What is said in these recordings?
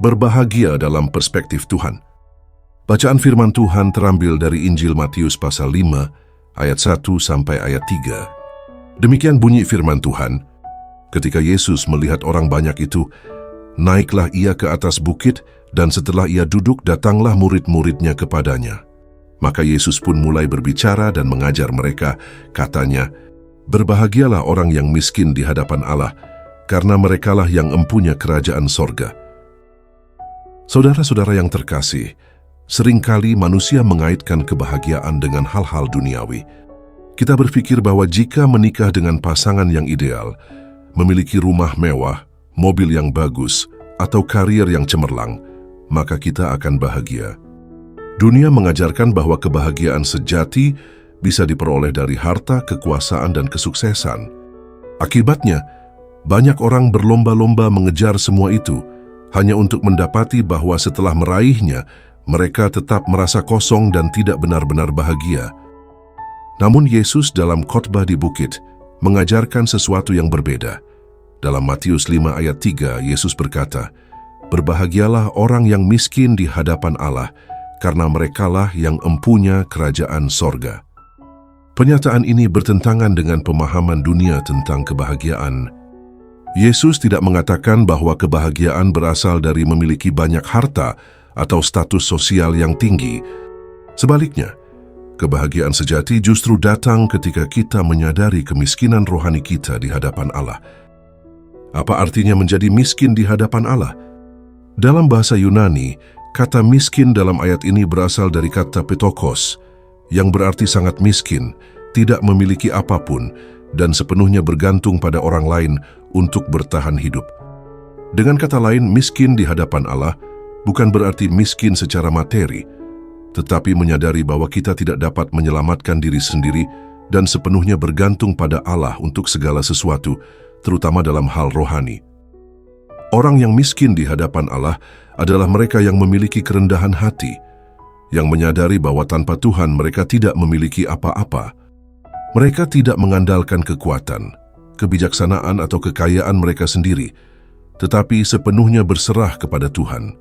Berbahagia dalam perspektif Tuhan. Bacaan firman Tuhan terambil dari Injil Matius pasal 5, ayat 1 sampai ayat 3. Demikian bunyi firman Tuhan. Ketika Yesus melihat orang banyak itu, naiklah ia ke atas bukit, dan setelah ia duduk, datanglah murid-muridnya kepadanya. Maka Yesus pun mulai berbicara dan mengajar mereka, katanya, "Berbahagialah orang yang miskin di hadapan Allah, karena merekalah yang empunya kerajaan sorga." Saudara-saudara yang terkasih, seringkali manusia mengaitkan kebahagiaan dengan hal-hal duniawi. Kita berpikir bahwa jika menikah dengan pasangan yang ideal, memiliki rumah mewah, mobil yang bagus, atau karier yang cemerlang, maka kita akan bahagia. Dunia mengajarkan bahwa kebahagiaan sejati bisa diperoleh dari harta, kekuasaan, dan kesuksesan. Akibatnya, banyak orang berlomba-lomba mengejar semua itu, hanya untuk mendapati bahwa setelah meraihnya, mereka tetap merasa kosong dan tidak benar-benar bahagia. Namun Yesus dalam khotbah di bukit mengajarkan sesuatu yang berbeda. Dalam Matius 5 ayat 3, Yesus berkata, "Berbahagialah orang yang miskin di hadapan Allah, karena merekalah yang empunya kerajaan sorga." Pernyataan ini bertentangan dengan pemahaman dunia tentang kebahagiaan. Yesus tidak mengatakan bahwa kebahagiaan berasal dari memiliki banyak harta atau status sosial yang tinggi. Sebaliknya, kebahagiaan sejati justru datang ketika kita menyadari kemiskinan rohani kita di hadapan Allah. Apa artinya menjadi miskin di hadapan Allah? Dalam bahasa Yunani, kata miskin dalam ayat ini berasal dari kata petokos, yang berarti sangat miskin, tidak memiliki apapun, dan sepenuhnya bergantung pada orang lain untuk bertahan hidup. Dengan kata lain, miskin di hadapan Allah bukan berarti miskin secara materi, tetapi menyadari bahwa kita tidak dapat menyelamatkan diri sendiri dan sepenuhnya bergantung pada Allah untuk segala sesuatu, terutama dalam hal rohani. Orang yang miskin di hadapan Allah adalah mereka yang memiliki kerendahan hati, yang menyadari bahwa tanpa Tuhan mereka tidak memiliki apa-apa. Mereka tidak mengandalkan kekuatan, kebijaksanaan atau kekayaan mereka sendiri, tetapi sepenuhnya berserah kepada Tuhan.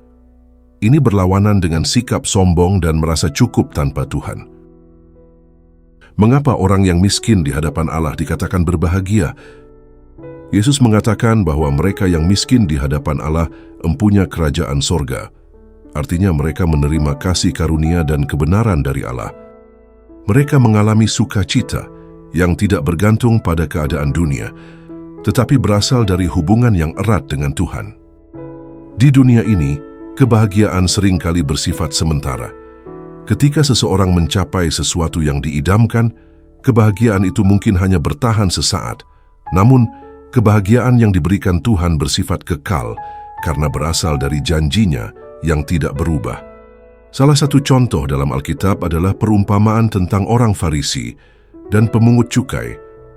Ini berlawanan dengan sikap sombong dan merasa cukup tanpa Tuhan. Mengapa orang yang miskin di hadapan Allah dikatakan berbahagia? Yesus mengatakan bahwa mereka yang miskin di hadapan Allah empunya kerajaan sorga. Artinya mereka menerima kasih karunia dan kebenaran dari Allah. Mereka mengalami sukacita yang tidak bergantung pada keadaan dunia, tetapi berasal dari hubungan yang erat dengan Tuhan. Di dunia ini, kebahagiaan seringkali bersifat sementara. Ketika seseorang mencapai sesuatu yang diidamkan, kebahagiaan itu mungkin hanya bertahan sesaat. Namun, kebahagiaan yang diberikan Tuhan bersifat kekal karena berasal dari janjinya yang tidak berubah. Salah satu contoh dalam Alkitab adalah perumpamaan tentang orang Farisi dan pemungut cukai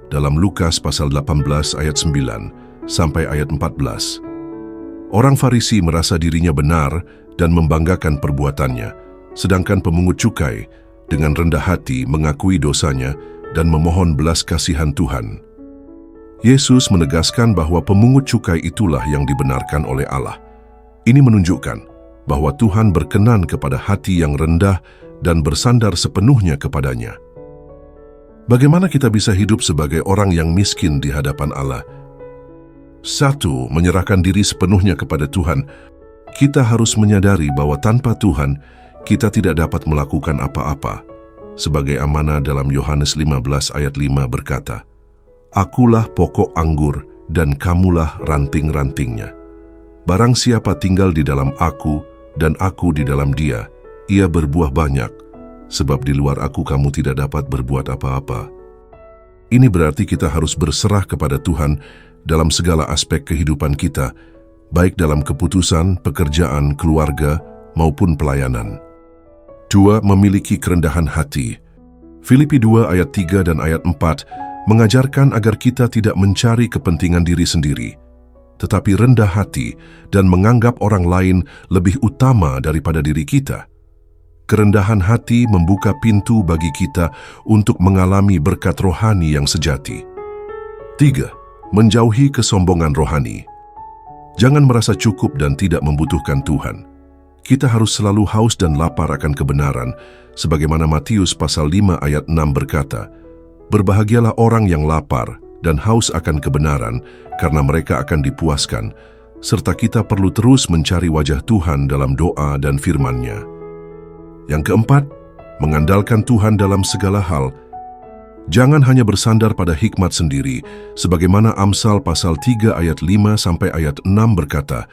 dalam Lukas pasal 18 ayat 9 sampai ayat 14. Orang Farisi merasa dirinya benar dan membanggakan perbuatannya, sedangkan pemungut cukai dengan rendah hati mengakui dosanya dan memohon belas kasihan Tuhan. Yesus menegaskan bahwa pemungut cukai itulah yang dibenarkan oleh Allah. Ini menunjukkan bahwa Tuhan berkenan kepada hati yang rendah dan bersandar sepenuhnya kepadanya. Bagaimana kita bisa hidup sebagai orang yang miskin di hadapan Allah? 1. Menyerahkan diri sepenuhnya kepada Tuhan. Kita harus menyadari bahwa tanpa Tuhan, kita tidak dapat melakukan apa-apa. Sebagai amanah dalam Yohanes 15 ayat 5 berkata, "Akulah pokok anggur dan kamulah ranting-rantingnya. Barang siapa tinggal di dalam aku dan aku di dalam dia, ia berbuah banyak, sebab di luar aku kamu tidak dapat berbuat apa-apa." Ini berarti kita harus berserah kepada Tuhan dalam segala aspek kehidupan kita, baik dalam keputusan, pekerjaan, keluarga, maupun pelayanan. 2. Memiliki kerendahan hati. Filipi 2 ayat 3 dan ayat 4 mengajarkan agar kita tidak mencari kepentingan diri sendiri, tetapi rendah hati dan menganggap orang lain lebih utama daripada diri kita. Kerendahan hati membuka pintu bagi kita untuk mengalami berkat rohani yang sejati. 3. Menjauhi kesombongan rohani. Jangan merasa cukup dan tidak membutuhkan Tuhan. Kita harus selalu haus dan lapar akan kebenaran, sebagaimana Matius pasal 5 ayat 6 berkata, "Berbahagialah orang yang lapar dan haus akan kebenaran, karena mereka akan dipuaskan," serta kita perlu terus mencari wajah Tuhan dalam doa dan firman-Nya. Yang keempat, mengandalkan Tuhan dalam segala hal. Jangan hanya bersandar pada hikmat sendiri, sebagaimana Amsal pasal 3 ayat 5 sampai ayat 6 berkata,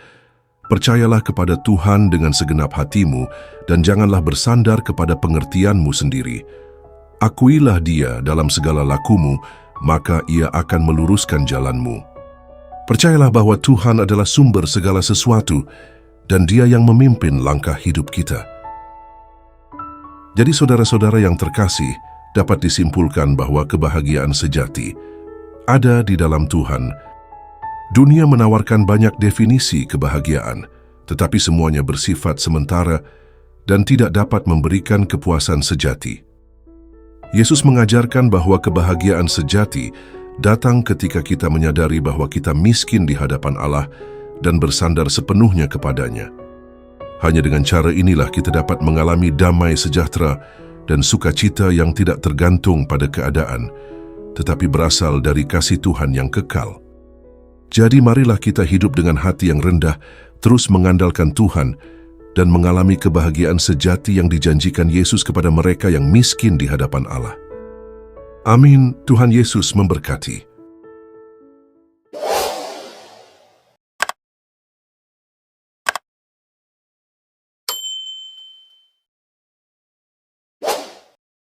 "Percayalah kepada Tuhan dengan segenap hatimu, dan janganlah bersandar kepada pengertianmu sendiri. Akuilah Dia dalam segala lakumu, maka Ia akan meluruskan jalanmu." Percayalah bahwa Tuhan adalah sumber segala sesuatu, dan Dia yang memimpin langkah hidup kita. Jadi saudara-saudara yang terkasih, dapat disimpulkan bahwa kebahagiaan sejati ada di dalam Tuhan. Dunia menawarkan banyak definisi kebahagiaan, tetapi semuanya bersifat sementara dan tidak dapat memberikan kepuasan sejati. Yesus mengajarkan bahwa kebahagiaan sejati datang ketika kita menyadari bahwa kita miskin di hadapan Allah dan bersandar sepenuhnya kepadanya. Hanya dengan cara inilah kita dapat mengalami damai sejahtera dan sukacita yang tidak tergantung pada keadaan, tetapi berasal dari kasih Tuhan yang kekal. Jadi marilah kita hidup dengan hati yang rendah, terus mengandalkan Tuhan, dan mengalami kebahagiaan sejati yang dijanjikan Yesus kepada mereka yang miskin di hadapan Allah. Amin. Tuhan Yesus memberkati.